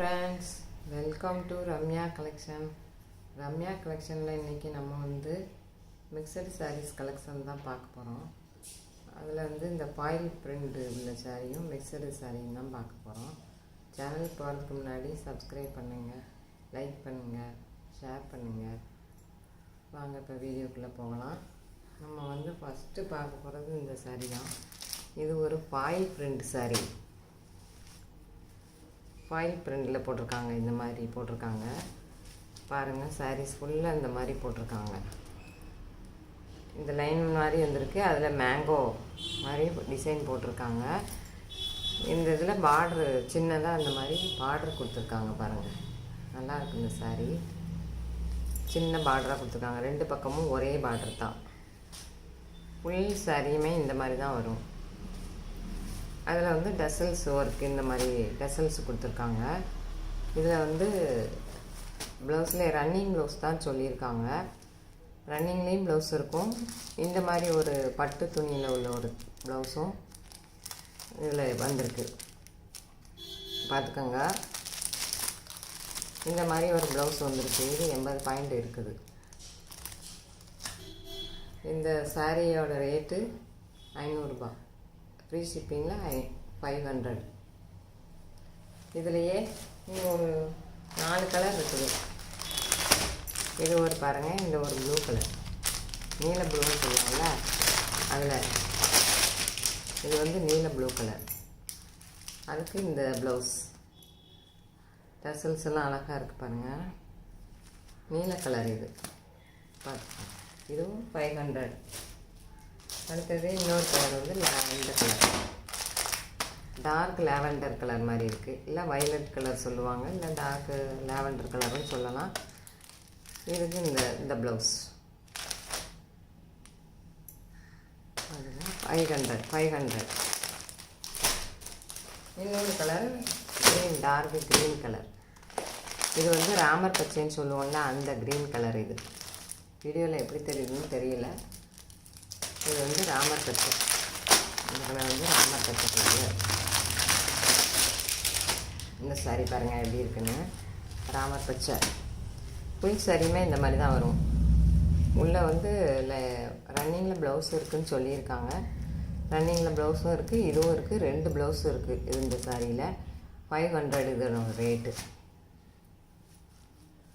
Friends, welcome to Ramya collection. Ramya கலெக்ஷனில் இன்றைக்கி நம்ம மிக்சடு சாரீஸ் கலெக்ஷன் தான் பார்க்க போகிறோம். அதில் இந்த ஃபாயில் பிரிண்ட் உள்ள சாரியும் மிக்சடு சாரியும் தான் பார்க்க போகிறோம். சேனல் போகிறதுக்கு முன்னாடி சப்ஸ்கிரைப் பண்ணுங்கள், லைக் பண்ணுங்கள், ஷேர் பண்ணுங்கள். வாங்க இப்போ வீடியோக்குள்ளே போகலாம். நம்ம ஃபஸ்ட்டு பார்க்க போகிறது இந்த சாரீ தான். இது ஒரு ஃபாயில் பிரிண்ட் சாரீ. ஃபாயில் பிரிண்டில் போட்டிருக்காங்க, இந்த மாதிரி போட்டிருக்காங்க பாருங்கள். சாரீஸ் ஃபுல்லாக இந்த மாதிரி போட்டிருக்காங்க. இந்த லைன் மாதிரி வந்திருக்கு, அதில் மேங்கோ மாதிரி டிசைன் போட்டிருக்காங்க. இந்த இதில் பார்ட்ரு சின்னதாக அந்த மாதிரி பார்ட்ரு கொடுத்துருக்காங்க பாருங்கள். நல்லா இருக்குது இந்த சாரீ. சின்ன பார்டராக கொடுத்துருக்காங்க, ரெண்டு பக்கமும் ஒரே பார்டர் தான். ஃபுல் சாரியுமே இந்த மாதிரி தான் வரும். அதில் டசல்ஸ் ஒர்க் இந்த மாதிரி டசல்ஸ் கொடுத்துருக்காங்க. இதில் ப்ளவுஸில் ரன்னிங் ப்ளவுஸ் தான் சொல்லியிருக்காங்க. ரன்னிங்லேயும் ப்ளவுஸ் இருக்கும். இந்த மாதிரி ஒரு பட்டு துணியில் உள்ள ஒரு ப்ளவுஸும் இதில் வந்திருக்கு, பார்த்துக்கோங்க. இந்த மாதிரி ஒரு ப்ளவுஸ் வந்திருக்கு. இது 80 பாயிண்ட் இருக்குது. இந்த சாரியோட ரேட்டு 500 ரூபாய். ஃப்ரீ ஷிப்பிங்கில் 500. இதுலேயே இன்னும் ஒரு 4 கலர் இருக்குது. இது ஒரு பாருங்கள், இந்த ஒரு ப்ளூ கலர், நீல ப்ளூன்னு சொல்லுவாங்கள்ல, அதில் இது நீல ப்ளூ கலர். அதுக்கு இந்த ப்ளவுஸ் டசல்ஸ் எல்லாம் அழகாக இருக்குது பாருங்கள். நீல கலர் இது பார்த்து, இதுவும் 500. அடுத்தது இன்னொரு colour lavender colour, dark lavender colour மாதிரி இருக்குது. இல்லை வயலட் கலர் சொல்லுவாங்க, இல்லை டார்க் லாவெண்டர் கலர்னு சொல்லலாம். இதுக்கு இந்த ப்ளவுஸ் அதுதான் 500. இன்னொரு colour green, dark green colour. இது ராமர் பச்சைன்னு சொல்லுவாங்க, அந்த க்ரீன் கலர். இது வீடியோவில் எப்படி தெரியுதுன்னு தெரியல. இது ராமர் பச்சை. இந்த கலர் ராமர் பச்சை கலர். இந்த சாரீ பாருங்கள் எப்படி இருக்குன்னு. ராமர் பச்சை ஃபுல் சாரியுமே இந்த மாதிரி தான் வரும். உள்ளே ரன்னிங்கில் ப்ளவுஸ் இருக்குதுன்னு சொல்லியிருக்காங்க. ரன்னிங்கில் ப்ளவுஸும் இருக்குது, இதுவும் இருக்குது, 2 ப்ளவுஸும் இருக்குது. இது இந்த சாரியில் 500 இதோட ரேட்டு,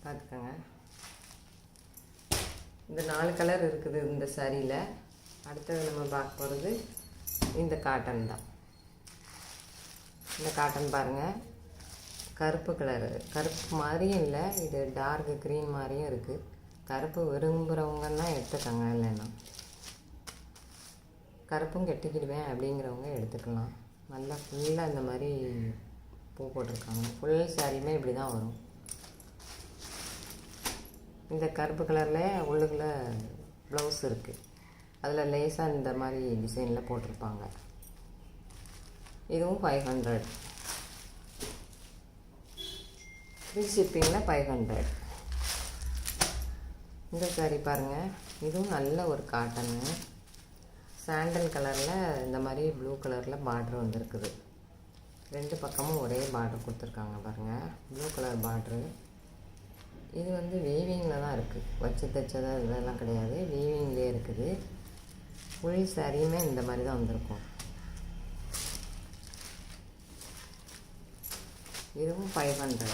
பார்த்துக்கோங்க. இந்த 4 கலர் இருக்குது இந்த சாரியில். அடுத்தது நம்ம பார்க்க போகிறது இந்த காட்டன் தான். இந்த காட்டன் பாருங்கள், கருப்பு கலரு, கருப்பு மாதிரியும் இல்லை, இது டார்க் க்ரீன் மாதிரியும் இருக்குது. கருப்பு விரும்புகிறவங்கன்னா எடுத்துக்கோங்க, இல்லைன்னா கருப்பும் கெட்டிக்கிடுவேன் அப்படிங்கிறவங்க எடுத்துக்கலாம். நல்லா ஃபுல்லாக இந்த மாதிரி பூ போட்டிருக்காங்க. ஃபுல் சாரியுமே இப்படி தான் வரும். இந்த கருப்பு கலரில் உள்ளுக்குள்ளே ப்ளவுஸ் இருக்குது, அதில் லேஸாக இந்த மாதிரி டிசைனில் போட்டிருப்பாங்க. இதுவும் 500. ஃப்ரீ ஷிப்பிங்கில் 500. இந்த சாரீ பாருங்கள், இதுவும் நல்ல ஒரு காட்டனு. சாண்டல் கலரில் இந்த மாதிரி ப்ளூ கலரில் பார்ட்ரு வந்துருக்குது. 2 பக்கமும் ஒரே பார்ட்ரு கொடுத்துருக்காங்க பாருங்கள், ப்ளூ கலர் பார்ட்ரு. இது வீவிங்கில் தான் இருக்குது, வச்சு தைச்சதா இதெல்லாம் கிடையாது, வீவிங்லேயே இருக்குது. ஃபுல் சாரியுமே இந்த மாதிரி தான் வந்திருக்கும். இதுவும் 500.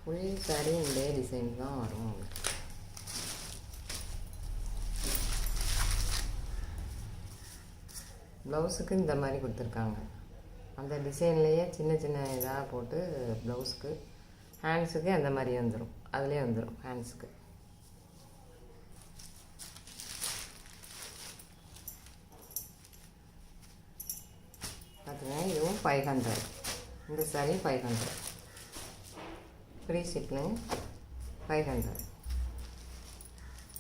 ஃபுல் சாரி இந்த டிசைன் தான் வரும். ப்ளவுஸுக்கு இந்த மாதிரி கொடுத்துருக்காங்க. அந்த டிசைன்லேயே சின்ன சின்ன இதாக போட்டு ப்ளவுஸுக்கு, ஹேண்ட்ஸுக்கு அந்த மாதிரி வந்துடும். அதிலே வந்துடும் ஹேண்ட்ஸுக்கு. பார்த்துங்க, இதுவும் 500. இந்த சாரீ 500. Free shipping 500.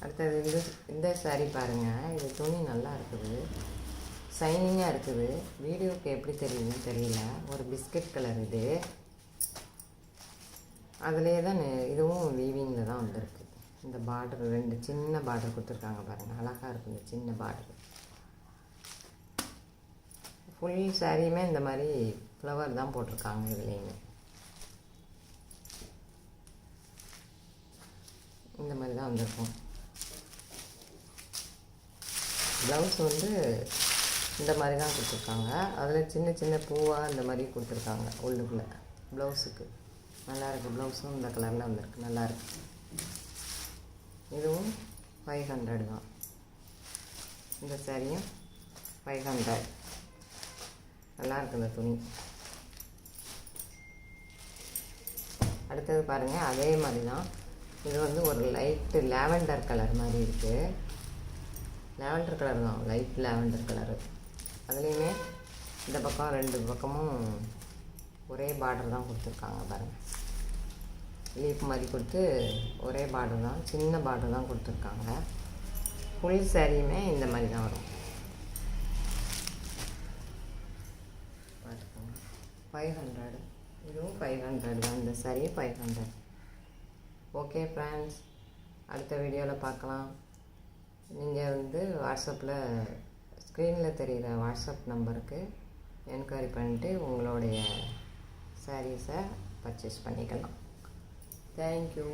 அடுத்தது இந்த சாரீ பாருங்கள், இது துணி நல்லா இருக்குது, ஷைனிங்காக இருக்குது. வீடியோவுக்கு எப்படி தெரியுதுன்னு தெரியல. ஒரு பிஸ்கட் கலர் இது. அதிலே தான் இதுவும் வீவிங்கில் தான் வந்திருக்கு. இந்த பார்டர் 2 சின்ன பார்டர் கொடுத்துருக்காங்க பாருங்கள், அழகாக இருக்குது இந்த சின்ன பார்டர். ஃபுல் சாரியுமே இந்த மாதிரி ஃப்ளவர் தான் போட்டிருக்காங்க இதுலேயுமே. இந்த மாதிரி தான் வந்திருக்கும். ப்ளவுஸ் வந்து இந்த மாதிரி தான் கொடுத்துருக்காங்க. அதில் சின்ன சின்ன பூவாக இந்த மாதிரி கொடுத்துருக்காங்க உள்ளுக்குள்ளே ப்ளவுஸுக்கு. நல்லாயிருக்கு. ப்ளவுஸும் இந்த கலரில் வந்திருக்கு, நல்லாயிருக்கு. இதுவும் 500 தான். இந்த சாரியும் 500. நல்லாயிருக்கு இந்த துணி. அடுத்தது பாருங்கள், அதே மாதிரி தான். இது வந்து ஒரு லைட்டு லாவெண்டர் கலர் மாதிரி இருக்குது. லாவெண்டர் கலர் தான், லைட் லாவெண்டர் கலரு. அதுலேயுமே இந்த பக்கம் 2 பக்கமும் ஒரே பார்டர் தான் கொடுத்துருக்காங்க பாருங்கள். லீப் மாதிரி கொடுத்து ஒரே பார்டர் தான், சின்ன பார்டர் தான் கொடுத்துருக்காங்க. ஃபுல் சாரியுமே இந்த மாதிரி தான் வரும். பார்த்துக்கோங்க. 500. இதுவும் 500 தான். இந்த சாரி 500. ஓகே ஃப்ரெண்ட்ஸ், அடுத்த வீடியோவில் பார்க்கலாம். நீங்கள் வந்து வாட்ஸ்அப்பில் ஸ்க்ரீனில் தெரிகிற வாட்ஸ்அப் நம்பருக்கு என்கொயரி பண்ணிட்டு உங்களுடைய சாரீஸை பர்ச்சேஸ் பண்ணிக்கலாம். தேங்க்யூ.